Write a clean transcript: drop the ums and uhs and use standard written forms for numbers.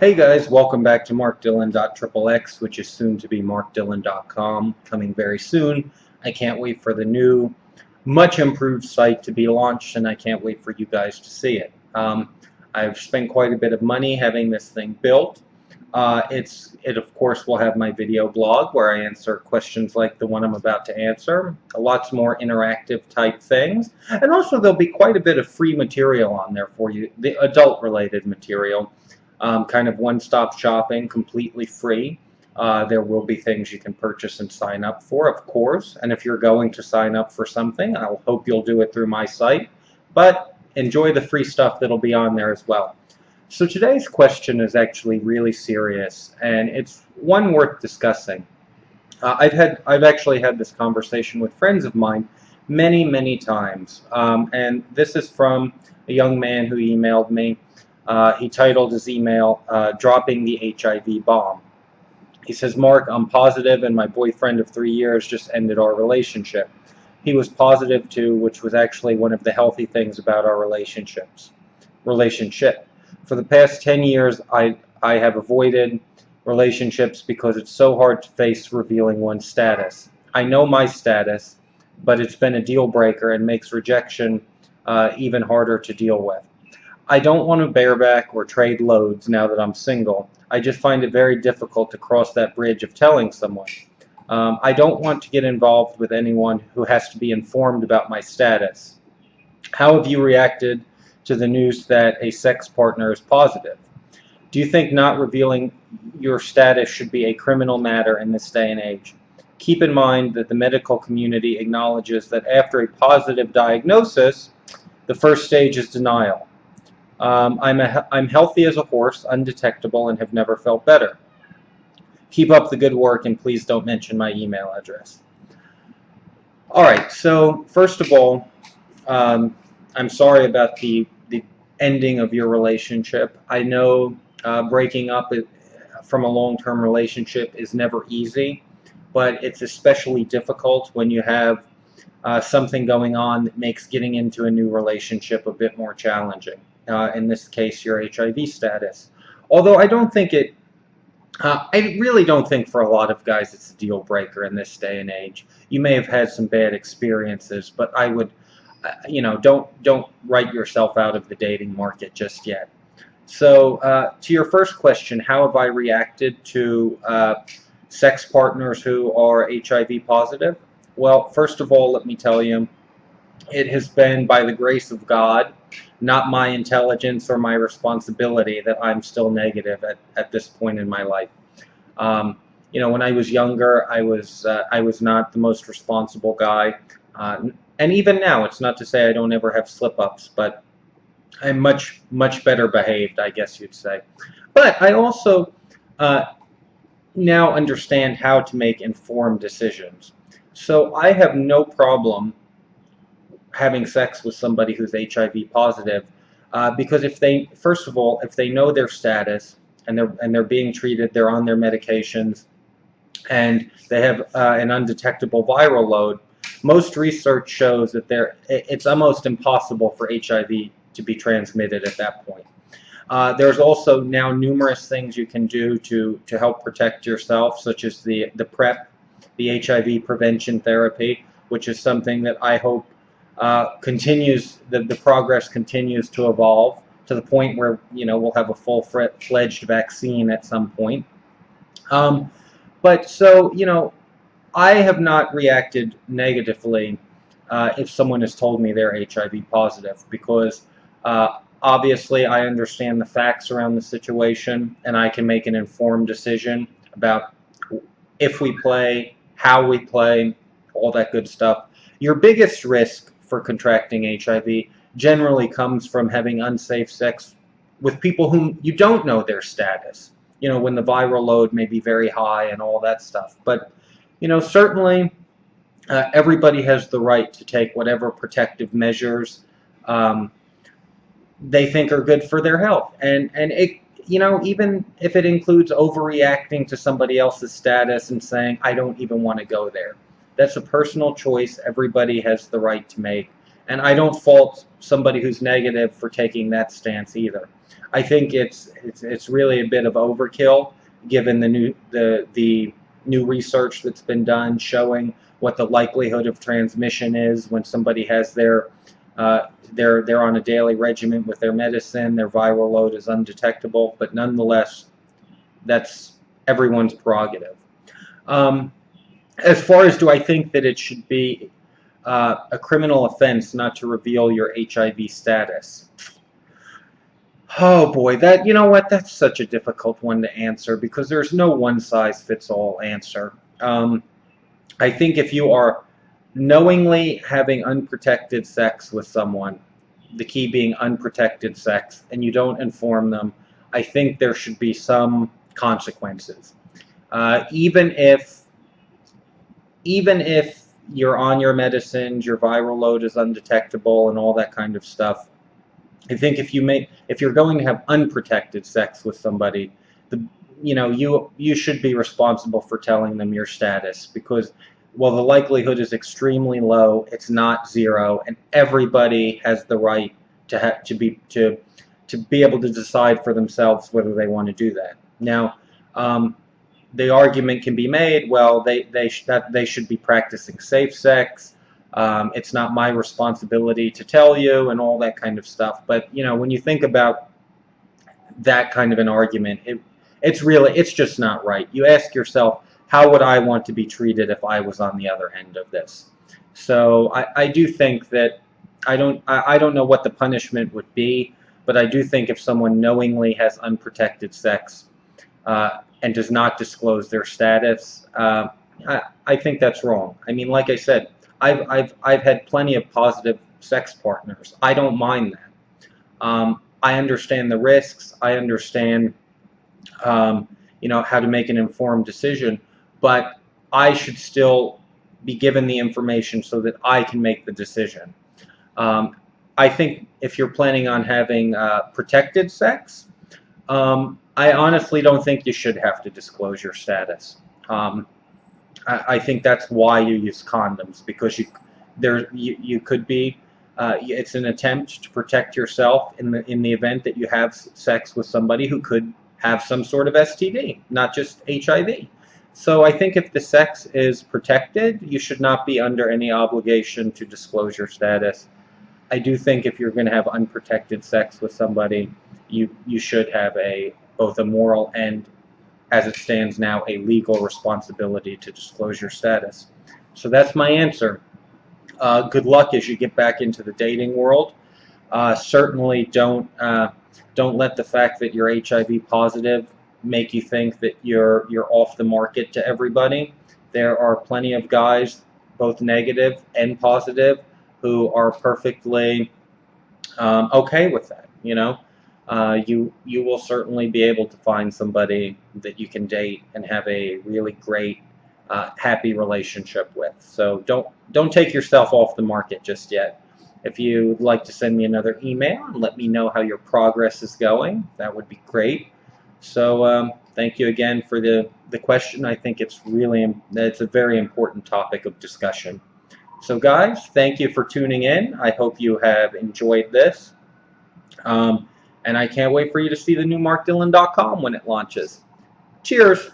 Hey guys, welcome back to markdillon.xxx, which is soon to be markdillon.com, coming very soon. I can't wait for the new, much improved site to be launched, and I can't wait for you guys to see it. I've spent quite a bit of money having this thing built. It of course will have my video blog where I answer questions like the one I'm about to answer, lots more interactive type things, and also there'll be quite a bit of free material on there for you, the adult related material. Kind of one-stop shopping, completely free. There will be things you can purchase and sign up for, of course. And if you're going to sign up for something, I'll hope you'll do it through my site. But enjoy the free stuff that'll be on there as well. So today's question is actually really serious, and it's one worth discussing. I've actually had this conversation with friends of mine many times, and this is from a young man who emailed me. He titled his email, Dropping the HIV Bomb. He says, Mark, I'm positive and my boyfriend of 3 years just ended our relationship. He was positive too, which was actually one of the healthy things about our relationship. For the past 10 years, I have avoided relationships because it's so hard to face revealing one's status. I know my status, but it's been a deal breaker and makes rejection even harder to deal with. I don't want to bareback or trade loads now that I'm single. I just find it very difficult to cross that bridge of telling someone. I don't want to get involved with anyone who has to be informed about my status. How have you reacted to the news that a sex partner is positive? Do you think not revealing your status should be a criminal matter in this day and age? Keep in mind that the medical community acknowledges that after a positive diagnosis, the first stage is denial. I'm healthy as a horse, undetectable, and have never felt better. Keep up the good work, and please don't mention my email address. All right, so first of all, I'm sorry about the ending of your relationship. I know breaking up from a long-term relationship is never easy, but it's especially difficult when you have something going on that makes getting into a new relationship a bit more challenging. In this case, your HIV status. Although I don't think I really don't think for a lot of guys it's a deal breaker in this day and age. You may have had some bad experiences, but I would, don't write yourself out of the dating market just yet. So to your first question, how have I reacted to sex partners who are HIV positive? Well, first of all, let me tell you, it has been by the grace of God, not my intelligence or my responsibility, that I'm still negative at this point in my life. When I was younger, I was not the most responsible guy, and even now, it's not to say I don't ever have slip-ups, but I'm much better behaved, I guess you'd say. But I also now understand how to make informed decisions. So I have no problem having sex with somebody who's HIV positive, because first of all, if they know their status and they're being treated, they're on their medications, and they have an undetectable viral load, most research shows that it's almost impossible for HIV to be transmitted at that point. There's also now numerous things you can do to help protect yourself, such as the PrEP, the HIV prevention therapy, which is something that I hope continues, the progress continues to evolve to the point where we'll have a full-fledged vaccine at some point. But so I have not reacted negatively if someone has told me they're HIV positive, because obviously I understand the facts around the situation, and I can make an informed decision about if we play, how we play, all that good stuff. Your biggest risk for contracting HIV generally comes from having unsafe sex with people whom you don't know their status, when the viral load may be very high and all that stuff. But certainly everybody has the right to take whatever protective measures they think are good for their health, and it, even if it includes overreacting to somebody else's status and saying, I don't even want to go there. That's a personal choice everybody has the right to make, And I don't fault somebody who's negative for taking that stance either. I think it's really a bit of overkill given the new research that's been done showing what the likelihood of transmission is when somebody has they're on a daily regimen with their medicine, their viral load is undetectable, but nonetheless, that's everyone's prerogative. As far as do I think that it should be a criminal offense not to reveal your HIV status? Oh boy, that you know what? That's such a difficult one to answer because there's no one-size-fits-all answer. I think if you are knowingly having unprotected sex with someone, the key being unprotected sex, and you don't inform them, I think there should be some consequences. Even if you're on your medicines, your viral load is undetectable, and all that kind of stuff, I think if you're going to have unprotected sex with somebody, you should be responsible for telling them your status because while the likelihood is extremely low, it's not zero, and everybody has the right to be able to decide for themselves whether they want to do that. Now, the argument can be made, well, they should be practicing safe sex. It's not my responsibility to tell you, and all that kind of stuff. But when you think about that kind of an argument, it's just not right. You ask yourself, how would I want to be treated if I was on the other end of this? So I do think that I don't know what the punishment would be, but I do think if someone knowingly has unprotected sex and does not disclose their status, I think that's wrong. I mean, like I said, I've had plenty of positive sex partners. I don't mind that. I understand the risks. I understand, how to make an informed decision, but I should still be given the information so that I can make the decision. I think if you're planning on having protected sex, I honestly don't think you should have to disclose your status. I think that's why you use condoms, because you could be it's an attempt to protect yourself in the event that you have sex with somebody who could have some sort of STD, not just HIV. So I think if the sex is protected, you should not be under any obligation to disclose your status. I do think if you're going to have unprotected sex with somebody, you should have both a moral and, as it stands now, a legal responsibility to disclose your status. So that's my answer. Good luck as you get back into the dating world. Certainly don't let the fact that you're HIV positive make you think that you're off the market to everybody. There are plenty of guys, both negative and positive, who are perfectly okay with that. You will certainly be able to find somebody that you can date and have a really great, happy relationship with. So don't take yourself off the market just yet. If you'd like to send me another email and let me know how your progress is going, that would be great. So thank you again for the question. I think it's a very important topic of discussion. So guys, thank you for tuning in. I hope you have enjoyed this. And I can't wait for you to see the new markdillon.com when it launches. Cheers!